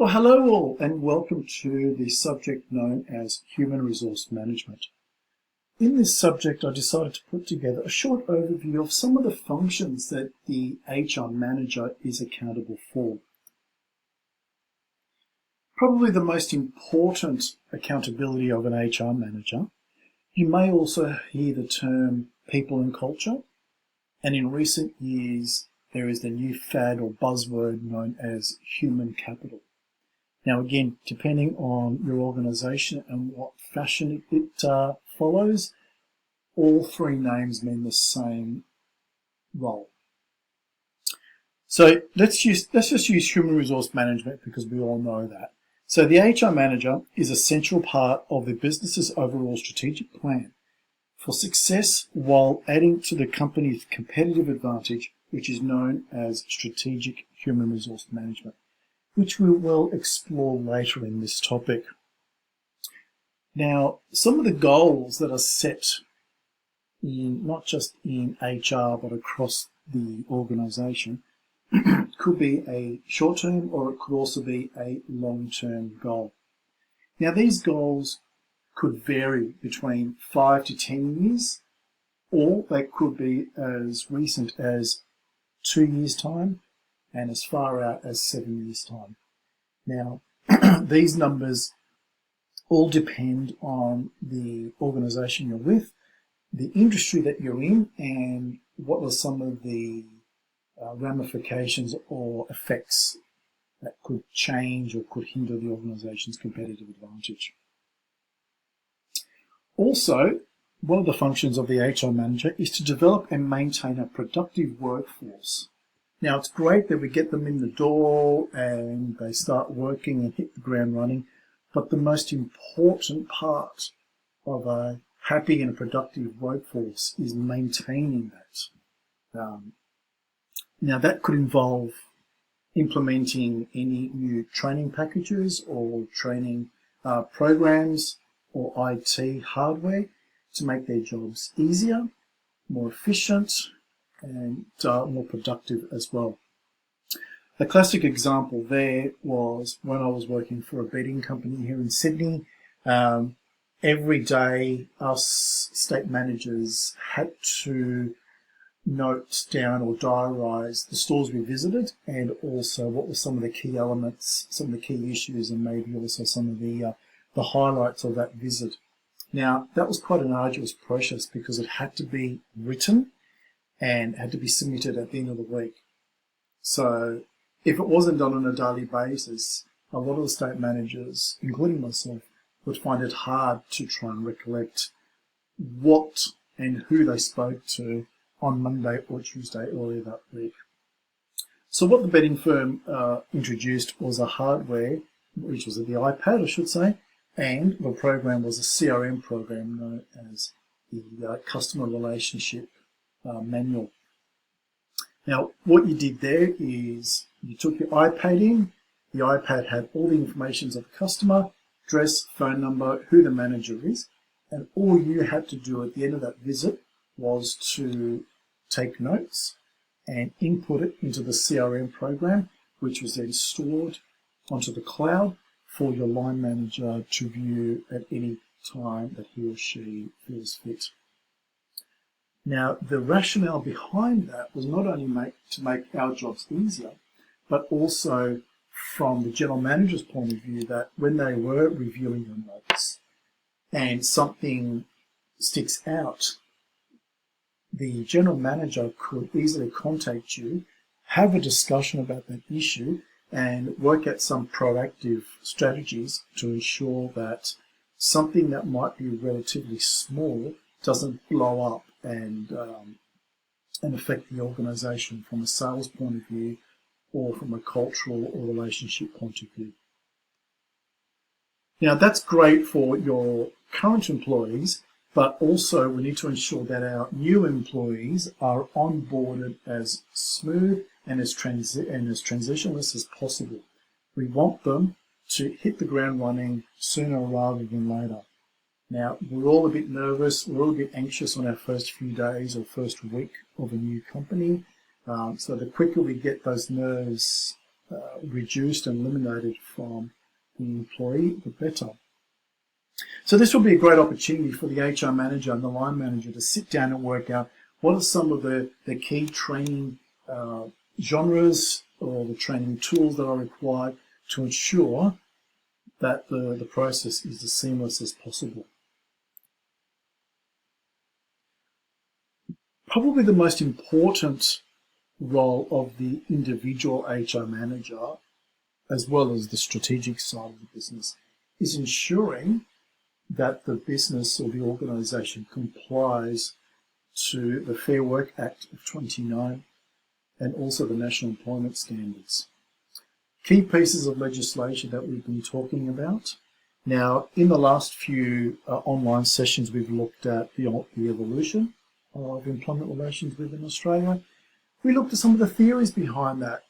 Well, hello all, and welcome to the subject known as Human Resource Management. In this subject, I decided to put together a short overview of some of the functions that the HR manager is accountable for. Probably the most important accountability of an HR manager. You may also hear the term people and culture, and in recent years, there is the new fad or buzzword known as human capital. Now again, depending on your organisation and what fashion it follows, all three names mean the same role. So let's just use human resource management because we all know that. So the HR manager is a central part of the business's overall strategic plan for success while adding to the company's competitive advantage, which is known as strategic human resource management, which we will explore later in this topic. Now, some of the goals that are set in not just in HR but across the organisation could be a short-term or it could also be a long-term goal. Now, these goals could vary between 5 to 10 years, or they could be as recent as 2 years' time and as far out as 7 years' time. Now, these numbers all depend on the organisation you're with, the industry that you're in, and what are some of the ramifications or effects that could change or could hinder the organisation's competitive advantage. Also, one of the functions of the HR manager is to develop and maintain a productive workforce. Now, it's great that we get them in the door and they start working and hit the ground running, but the most important part of a happy and productive workforce is maintaining that. Now, that could involve implementing any new training packages or training programs or IT hardware to make their jobs easier, more efficient, and more productive as well. The classic example there was when I was working for a bedding company here in Sydney. Every day us state managers had to note down or diarise the stores we visited and also what were some of the key elements, some of the key issues, and maybe also some of the highlights of that visit. Now, that was quite an arduous process because it had to be written and had to be submitted at the end of the week. So if it wasn't done on a daily basis, a lot of the state managers, including myself, would find it hard to try and recollect what and who they spoke to on Monday or Tuesday earlier that week. So what the bedding firm introduced was a hardware, which was the iPad, I should say, and the program was a CRM program known as the Customer Relationship Manual. Now, what you did there is you took your iPad in. The iPad had all the information of the customer, address, phone number, who the manager is, and all you had to do at the end of that visit was to take notes and input it into the CRM program, which was then stored onto the cloud for your line manager to view at any time that he or she feels fit. Now, the rationale behind that was not only to make our jobs easier, but also from the general manager's point of view that when they were reviewing your notes and something sticks out, the general manager could easily contact you, have a discussion about that issue, and work out some proactive strategies to ensure that something that might be relatively small doesn't blow up and affect the organisation from a sales point of view or from a cultural or relationship point of view. Now, that's great for your current employees, but also we need to ensure that our new employees are onboarded as smooth and as transitionless as possible. We want them to hit the ground running sooner rather than later. Now, we're all a bit nervous, we're all a bit anxious on our first few days or first week of a new company. So the quicker we get those nerves reduced and eliminated from the employee, the better. So this will be a great opportunity for the HR manager and the line manager to sit down and work out what are some of the key training genres or the training tools that are required to ensure that the process is as seamless as possible. Probably the most important role of the individual HR manager, as well as the strategic side of the business, is ensuring that the business or the organisation complies to the Fair Work Act of 29 and also the National Employment Standards. Key pieces of legislation that we've been talking about. Now, in the last few online sessions, we've looked at the evolution of employment relations within Australia. We looked at some of the theories behind that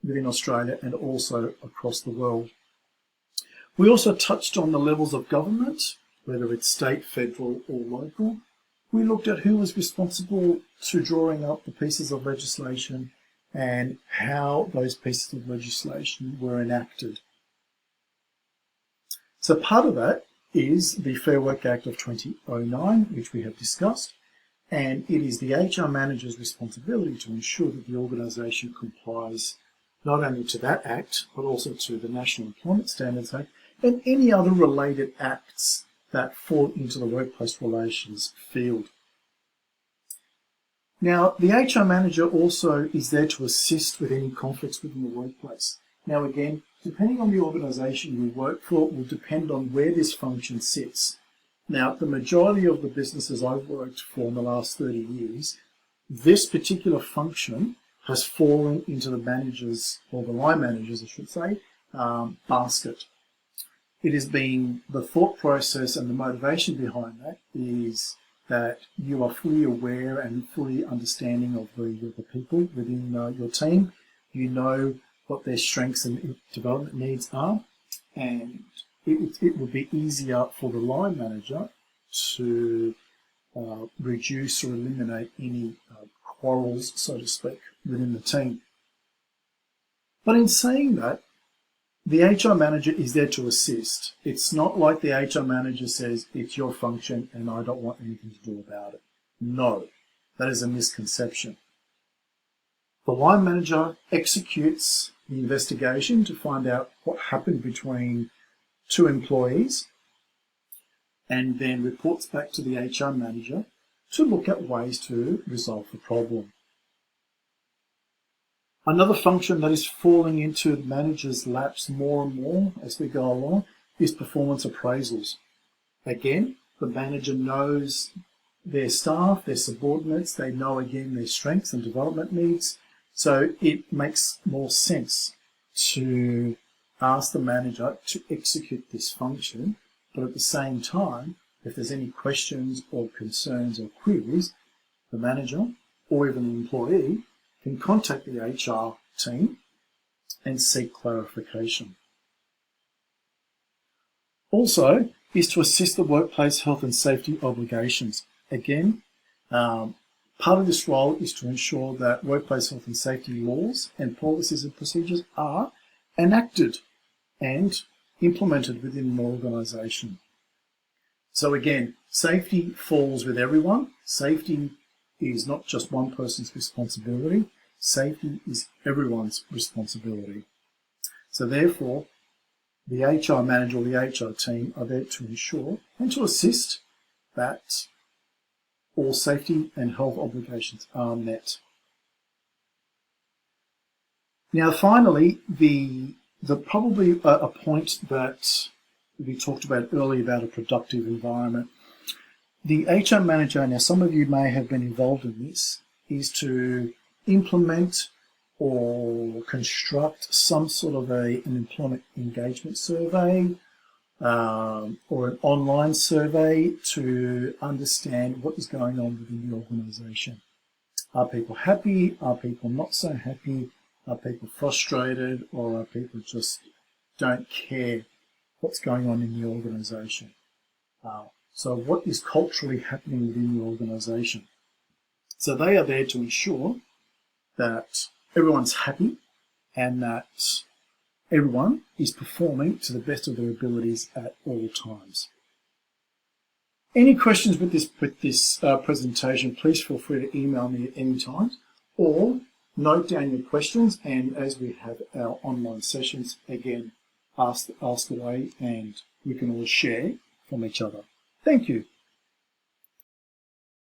within Australia and also across the world. We also touched on the levels of government, whether it's state, federal or local. We looked at who was responsible to drawing up the pieces of legislation and how those pieces of legislation were enacted. So part of that is the Fair Work Act of 2009, which we have discussed, and it is the HR manager's responsibility to ensure that the organisation complies not only to that act, but also to the National Employment Standards Act and any other related acts that fall into the workplace relations field. Now, the HR manager also is there to assist with any conflicts within the workplace. Now, again, depending on the organisation you work for, will depend on where this function sits. Now, the majority of the businesses I've worked for in the last 30 years, this particular function has fallen into the managers, or the line managers, I should say, basket. It has been the thought process and the motivation behind that is that you are fully aware and fully understanding of the people within your team. You know what their strengths and development needs are, and it would be easier for the line manager to reduce or eliminate any quarrels, so to speak, within the team. But in saying that, the HR manager is there to assist. It's not like the HR manager says, it's your function and I don't want anything to do about it. No, that is a misconception. The line manager executes the investigation to find out what happened between two employees and then reports back to the HR manager to look at ways to resolve the problem. Another function that is falling into managers' laps more and more as we go along is performance appraisals. Again, the manager knows their staff, their subordinates, they know again their strengths and development needs, so it makes more sense to ask the manager to execute this function, but at the same time, if there's any questions or concerns or queries, the manager or even the employee can contact the HR team and seek clarification. Also, is to assist the workplace health and safety obligations. Again, part of this role is to ensure that workplace health and safety laws and policies and procedures are enacted and implemented within an organisation. So again, safety falls with everyone. Safety is not just one person's responsibility. Safety is everyone's responsibility. So therefore, the HR manager or the HR team are there to ensure and to assist that all safety and health obligations are met. Now finally, the probably a point that we talked about earlier about a productive environment. The HR manager, now some of you may have been involved in this, is to implement or construct some sort of an employment engagement survey or an online survey to understand what is going on within the organisation. Are people happy? Are people not so happy? Are people frustrated? Or are people just don't care what's going on in the organisation? So what is culturally happening within the organisation? So they are there to ensure that everyone's happy and that everyone is performing to the best of their abilities at all times. Any questions with this presentation, please feel free to email me at any time, or note down your questions, and as we have our online sessions, again, ask away and we can all share from each other. Thank you.